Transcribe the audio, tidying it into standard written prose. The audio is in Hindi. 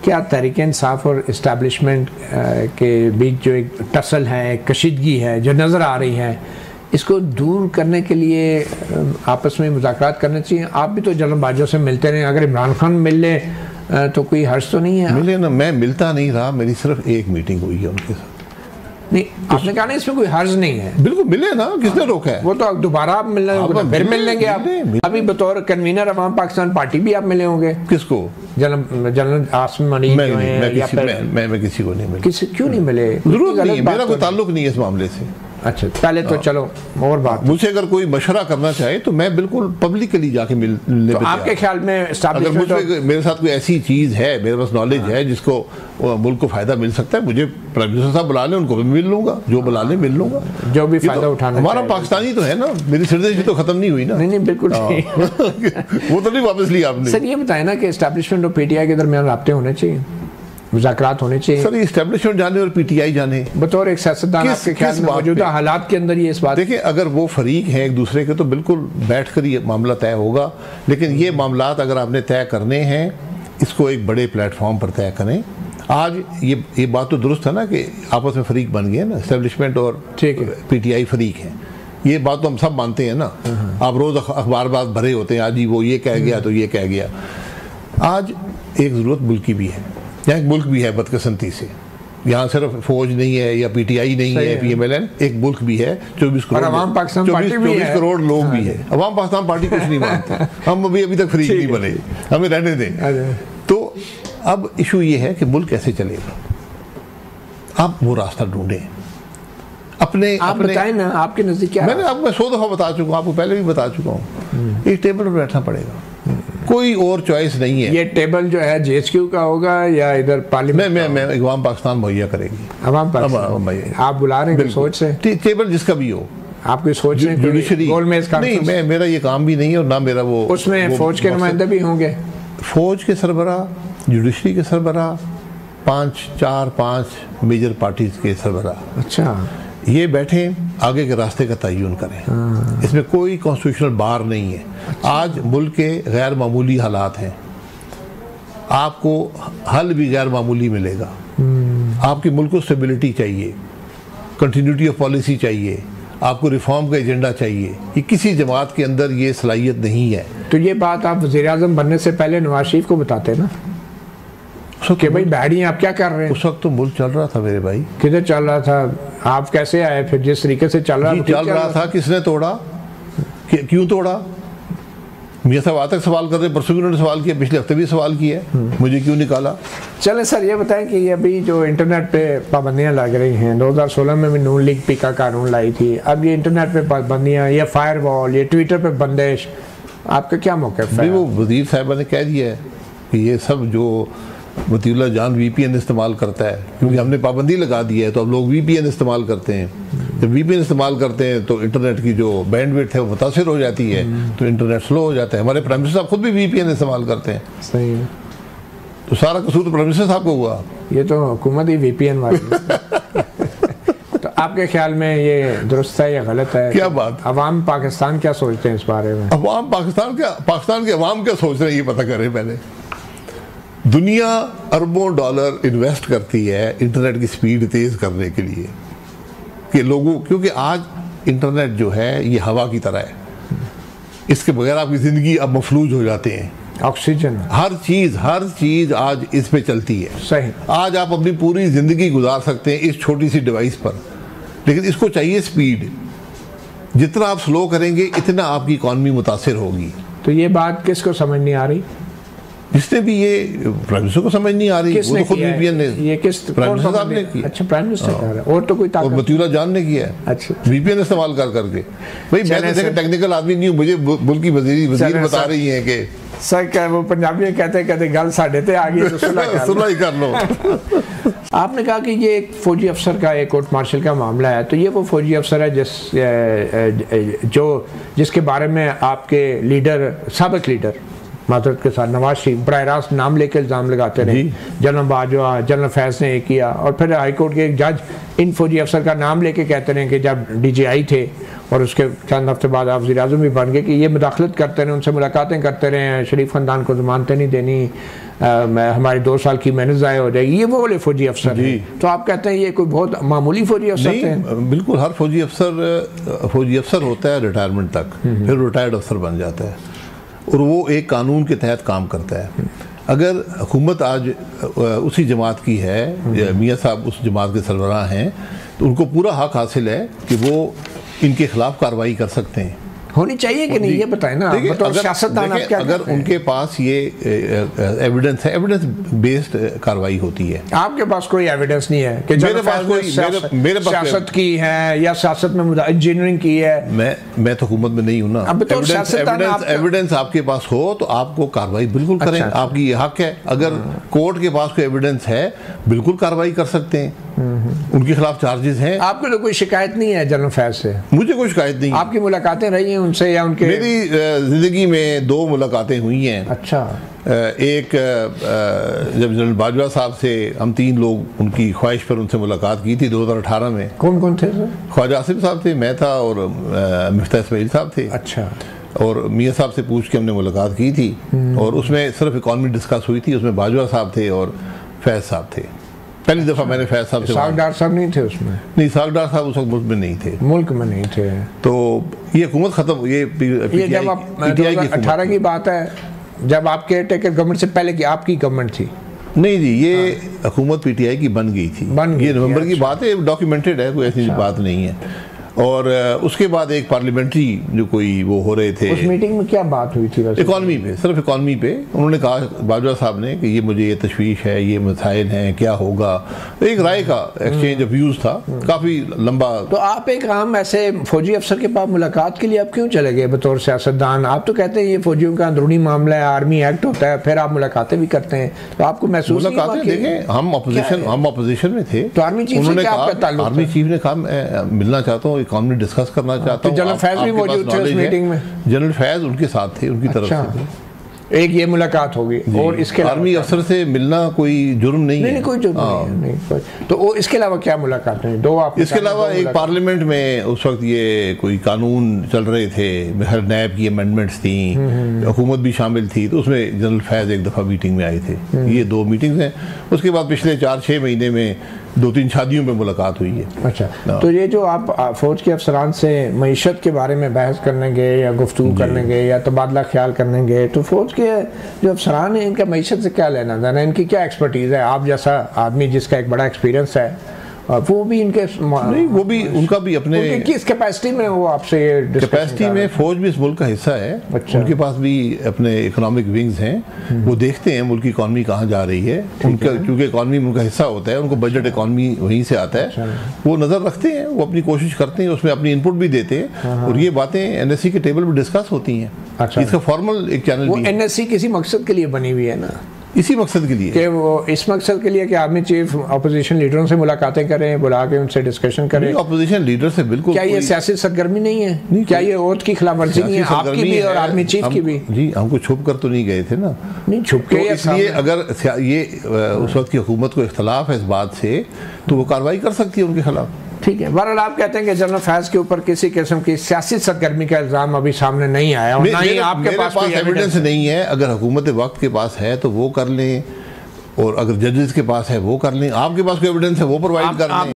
क्या तहरीक इंसाफ और इस्टेब्लिशमेंट के बीच जो एक टसल है, कशीदगी है जो नज़र आ रही है, इसको दूर करने के लिए आपस में मुज़ाकरात करने चाहिए? आप भी तो जनरल बाजवा से मिलते रहे, अगर इमरान खान मिल ले तो कोई हर्ष तो नहीं है? मिले ना, मैं मिलता नहीं रहा, मेरी सिर्फ एक मीटिंग हुई है उनके साथ। नहीं, आपने कहा ना इसमें कोई हर्ज नहीं है। बिल्कुल मिले ना, किसने रोका है? वो तो दोबारा आप मिलने फिर मिल लेंगे आप। अभी बतौर कन्वीनर अवाम पाकिस्तान पार्टी भी आप मिले होंगे। किसको? जनरल आसिम मनीर जो हैं, मैं किसी को नहीं मिले। क्यों नहीं मिले? जरूरत नहीं है, मेरा कोई ताल्लुक नहीं है इस मामले से। अच्छा, पहले तो चलो और बात, मुझसे अगर कोई मशवरा करना चाहे तो मैं बिल्कुल पब्लिकली जाके मिलने तो आपके ख्याल में अगर मुझे मेरे साथ कोई ऐसी चीज़ है, मेरे पास नॉलेज है जिसको मुल्क को फ़ायदा मिल सकता है, मुझे प्राइम मिनिस्टर साहब बुला लें, उनको भी मिल लूंगा, जो बुला लें मिल लूंगा, जो भी फ़ायदा उठाना। हमारा पाकिस्तानी तो है ना, मेरी सिटीजनशिप तो ख़त्म नहीं हुई ना। नहीं बिल्कुल वो तो नहीं वापस लिया आपने। सर ये बताए ना कि एस्टैब्लिशमेंट और पीटीआई के दरमियान राब्ते होने चाहिए, मुज़ाकरात होने चाहिए। सर एस्टेब्लिशमेंट जाने और पीटीआई जाने, बतौर एक सियासतदान आपके ख्याल में मौजूदा हालात के अंदर ये इस बात? देखिए, अगर वो फरीक हैं एक दूसरे के तो बिल्कुल बैठ कर ये मामला तय होगा, लेकिन ये मामला अगर आपने तय करने हैं इसको एक बड़े प्लेटफॉर्म पर तय करें। आज ये बात तो दुरुस्त है ना कि आपस में फरीक बन गए ना, एस्टेब्लिशमेंट और पीटीआई फरीक हैं, ये बात तो हम सब मानते हैं ना। आप रोज़ अखबार बात भरे होते हैं, आज ही वो ये कह गया तो ये कह गया। आज एक ज़रूरत मुल्क की भी है, यहाँ एक मुल्क भी है बदकिस्मती से, यहाँ सिर्फ फौज नहीं है या पीटीआई नहीं है, पीएमएलएन, एक मुल्क भी है, 24 करोड़ लोग भी है। अवाम पाकिस्तान पार्टी कुछ नहीं मानते, हम अभी तक फ्री नहीं बने, हमें रहने दें। तो अब इशू ये है कि मुल्क कैसे चलेगा, आप वो रास्ता ढूंढें अपने। आप बताएं ना, आपके नज़दीक क्या? मैं 100 दफ़ा बता चुका हूँ, आपको पहले भी बता चुका हूँ, एक टेबल पर बैठना पड़ेगा, कोई और चॉइस नहीं है। ये टेबल जो है जेएचक्यू का होगा या इधर पार्लियामेंट? मैं अवाम पाकिस्तान मुहैया करेगी। अवाम पाकिस्तान आप बुला रहे हैं सोच से? टेबल जिसका भी हो, आपकी सोच से जुडिशरी नहीं, मेरा ये काम भी नहीं है और ना मेरा वो। उसमें फौज के नुमाइंदे भी होंगे, फौज के सरबराह, जुडिशरी के सरबराह, 5 मेजर पार्टीज के सरबराह। अच्छा, ये बैठे आगे के रास्ते का तयन करें। इसमें कोई कॉन्स्टिट्यूशनल बार नहीं है। आज मुल्क के गैर मामूली हालात हैं, आपको हल भी गैर मामूली मिलेगा। आपके मुल्क को स्टेबिलिटी चाहिए, कंटिन्यूटी ऑफ पॉलिसी चाहिए, आपको रिफॉर्म का एजेंडा चाहिए। ये किसी जमात के अंदर ये सलाहियत नहीं है। तो ये बात आप वज़ीर-ए-आज़म बनने से पहले नवाज शरीफ को बताते ना कि भाई बैठी आप क्या कर रहे हैं? उस वक्त तो मुल्क चल रहा था मेरे भाई। किधर चल रहा था? आप कैसे आए फिर? जिस तरीके से चल रहा था, किसने तोड़ा, क्यों तोड़ा? मियां साहब आज तक सवाल कर रहे, परसों भी उन्होंने सवाल किया, पिछले हफ्ते भी सवाल किया, मुझे क्यों निकाला? चलें सर, ये बताएं कि अभी जो इंटरनेट पे पाबंदियां लग रही हैं, 2016 में भी नून लीग पी का कानून लाई थी, अब ये इंटरनेट पे पाबंदियां, ये फायरवॉल, ये ट्विटर पे बंदिश, आपका क्या मौक़िफ़ है? वो वज़ीर साहिबा ने कह दिया है कि ये सब जो मतीउल्लाह जान वीपीएन इस्तेमाल करता है, क्योंकि हमने पाबंदी लगा दी है तो अब लोग वीपीएन इस्तेमाल करते हैं। जब वीपीएन इस्तेमाल करते हैं तो इंटरनेट की जो बैंडविड्थ है वो मुतासिर हो जाती है, तो इंटरनेट स्लो हो जाता है। हमारे प्राइम मिनिस्टर साहब खुद भी वीपीएन इस्तेमाल करते हैं। सही है, तो सारा कसूर तो प्राइम मिनिस्टर साहब को हुआ। ये तो हुकूमत ही वीपीएन वाली तो आपके ख्याल में ये दुरुस्त है या गलत है? क्या बात? अवाम पाकिस्तान क्या सोचते हैं इस बारे में? अवाम पाकिस्तान के अवाम क्या सोच रहे हैं ये पता करें पहले। दुनिया अरबों डॉलर इन्वेस्ट करती है इंटरनेट की स्पीड तेज़ करने के लिए कि लोगों, क्योंकि आज इंटरनेट जो है ये हवा की तरह है, इसके बगैर आपकी ज़िंदगी अब मफलूज हो जाते हैं। ऑक्सीजन, हर चीज़ आज इस पे चलती है। सही, आज आप अपनी पूरी ज़िंदगी गुजार सकते हैं इस छोटी सी डिवाइस पर, लेकिन इसको चाहिए स्पीड। जितना आप स्लो करेंगे इतना आपकी इकॉनमी मुतासिर होगी। तो ये बात किसको समझ नहीं आ रही? जिसने भी ये प्राइम मिनिस्टर को समझ नहीं आ रही, वो तो खुद वीपीएन ने, ये किस प्राइम मिनिस्टर साहब ने किया। अच्छा, प्राइम मिनिस्टर कर रहा है, और तो कोई ताकत? और मतीउल्लाह जान ने किया है। अच्छा, वीपीएन इस्तेमाल कर करके। भाई मैं तो टेक्निकल आदमी नहीं हूँ, मुझे मुल्क की वजीर बता रही है कि सर क्या वो पंजाबी कहते गल साढ़े ते आ गई तो सुलह ही कर लो। आपने कहा कि ये एक फौजी अफसर का, एक कोर्ट मार्शल का मामला है, तो ये वो फौजी अफसर है जिसके बारे में आपके लीडर, साबिक लीडर माजरत के साथ नवाज शरीफ बराह रास्त नाम लेकर इल्ज़ाम लगाते रहे। जनरल बाजवा, जनरल फैज़ ने किया, और फिर हाई कोर्ट के एक जज इन फौजी अफसर का नाम लेके कहते रहे कि जब DGI थे और उसके चंद हफ्ते बाद आप वज़ीर आज़म भी बन गए कि ये मुदाखलत करते रहे, उनसे मुलाकातें करते रहे, शरीफ ख़ानदान को ज़मानतें नहीं देनी, हमारे 2 साल की मेहनत ज़ाया हो जाएगी, ये वो वाले फौजी अफसर हैं। तो आप कहते हैं ये कोई बहुत मामूली फौजी अफसर हैं? बिल्कुल, हर फौजी अफसर होता है रिटायरमेंट तक, फिर रिटायर्ड अफसर बन जाता है और वो एक कानून के तहत काम करता है। अगर हुकूमत आज उसी जमात की है, मियाँ साहब उस जमात के सरबराह हैं, तो उनको पूरा हक हासिल है कि वो इनके खिलाफ कार्रवाई कर सकते हैं। होनी चाहिए कि नहीं, ये बताएं ना। अगर उनके पास ये एविडेंस है, एविडेंस बेस्ड कार्रवाई होती है। आपके पास कोई एविडेंस नहीं है कि मेरे पास सियासत की है या सियासत में इंजीनियरिंग की है? मैं तो हुकूमत में नहीं हूँ ना। एविडेंस आपके पास हो तो आपको कार्रवाई बिल्कुल करें, आपकी ये हक है। अगर कोर्ट के पास कोई एविडेंस है, बिल्कुल कार्रवाई कर सकते हैं, उनके खिलाफ चार्जेस हैं। आपको तो कोई शिकायत नहीं है जनरल फैज से? मुझे कोई शिकायत नहीं। आपकी मुलाकातें रही हैं उनसे या उनके? मेरी जिंदगी में 2 मुलाकातें हुई हैं। अच्छा। एक जब जनरल बाजवा साहब से हम 3 लोग उनकी ख्वाहिश पर उनसे मुलाकात की थी 2018 में। कौन कौन थे सर? ख्वाजा आसिफ साहब थे, मैं था और मिफ्ता इस्माइल साहब थे। अच्छा। और मियाँ साहब से पूछ के हमने मुलाकात की थी और उसमें सिर्फ इकॉनमी डिस्कस हुई थी। उसमें बाजवा साहब थे और फैज साहब थे। पहली दफ़ा मैंने फैज साहब से। सागडार साहब नहीं थे उसमें? नहीं, सागडार साहब उस वक्त मुल्क में नहीं थे। मुल्क में नहीं थे। तो ये हुकूमत ख़त्म, ये जब आप 2018 की बात है, जब आप केयर टेकर गवर्नमेंट से पहले की आपकी गवर्नमेंट थी? नहीं जी, ये हुकूमत PTI की बन गई थी। ये नवंबर की बात है, डॉक्यूमेंटेड है, कोई ऐसी बात नहीं है। और उसके बाद एक पार्लियामेंट्री जो कोई वो हो रहे थे। उस मीटिंग में क्या बात हुई थी? इकॉनमी पे, सिर्फ इकॉनमी पे। उन्होंने कहा बाजवा साहब ने कि ये मुझे ये तशवीश है, ये मसाइल हैं, क्या होगा। एक राय का एक्सचेंज ऑफ व्यूज था, काफ़ी लंबा। तो आप एक आम ऐसे फौजी अफसर के पास मुलाकात के लिए आप क्यों चले गए बतौर सियासतदान? आप तो कहते हैं ये फौजियों का अंदरूनी मामला है, आर्मी एक्ट होता है, फिर आप मुलाकातें भी करते हैं, तो आपको महसूस मुलाकातें देखें, हम अपोजिशन में थे। तो आर्मी चीफ से क्या आपका ताल्लुक? आर्मी चीफ ने कहा मैं मिलना चाहता हूँ, इकॉनमी डिस्कस करना चाहता हूँ। जनरल फैज भी मौजूद थे उस मीटिंग में? जनरल फैज उनके साथ थे, उनकी तरफ से एक ये मुलाकात होगी। और इसके आर्मी अफसर से मिलना कोई जुर्म नहीं है। नहीं, कोई जुर्म नहीं। तो इसके अलावा क्या मुलाकात नहीं? 2 आप इसके अलावा एक पार्लियामेंट में उस वक्त ये कोई कानून चल रहे थे, हर नैब की अमेंडमेंट्स थी, हुकूमत भी शामिल थी, तो उसमें जनरल फैज एक दफ़ा मीटिंग में आए थे। ये 2 मीटिंग्स हैं। उसके बाद पिछले 4-6 महीने में 2-3 शादियों में मुलाकात हुई है। अच्छा। तो ये जो आप फौज के अफसरान से मईशत के बारे में बहस करने गए या गुफ्तगू करने गए या तबादला ख्याल करने गए, तो फौज के जो अफसरान हैं इनका मईशत से क्या लेना देना? इनकी क्या एक्सपर्टीज़ है? आप जैसा आदमी जिसका एक बड़ा एक्सपीरियंस है, वो भी इनके नहीं, वो भी उनका भी अपने किस कैपेसिटी में वो आपसे कैपेसिटी में फौज भी इस मुल्क का हिस्सा है। अच्छा। उनके पास भी अपने इकोनॉमिक विंग्स हैं, वो देखते हैं मुल्क की इकॉनमी कहाँ जा रही है। उनका क्योंकि इकॉनमी उनका हिस्सा होता है, उनको बजट इकॉनमी वहीं से आता है। अच्छा। वो नज़र रखते हैं, वो अपनी कोशिश करते हैं, उसमें अपनी इनपुट भी देते हैं और ये बातें NSC के टेबल पर डिस्कस होती हैं। अच्छा। इसका फॉर्मल एक चैनल भी है। NSC किसी मकसद के लिए बनी हुई है ना, इसी मकसद के लिए कि वो इस मकसद के लिए कि आर्मी चीफ अपोजिशन लीडरों से मुलाकातें करें, बुला के उनसे डिस्कशन करें। अपोजिशन लीडर से बिल्कुल। क्या ये सियासी सरगर्मी नहीं है? नहीं, क्या ये ओथ की खिलाफवर्जी नहीं है आपकी भी और आर्मी चीफ की भी? जी, हमको छुप कर तो नहीं गए थे ना। नहीं छुप के, इसलिए अगर ये उस वक्त की हुकूमत को इख्तलाफ है इस बात से, तो वो कार्रवाई कर सकती है उनके खिलाफ। ठीक है। बहरहाल आप कहते हैं कि जनरल फैज के ऊपर किसी किस्म की सियासी सरगर्मी का इल्जाम अभी सामने नहीं आया और ना ही आपके पास कोई एविडेंस नहीं है। अगर हुकूमत वक्त के पास है तो वो कर लें, और अगर जजेस के पास है वो कर लें। आपके पास कोई एविडेंस है वो प्रोवाइड कर लें।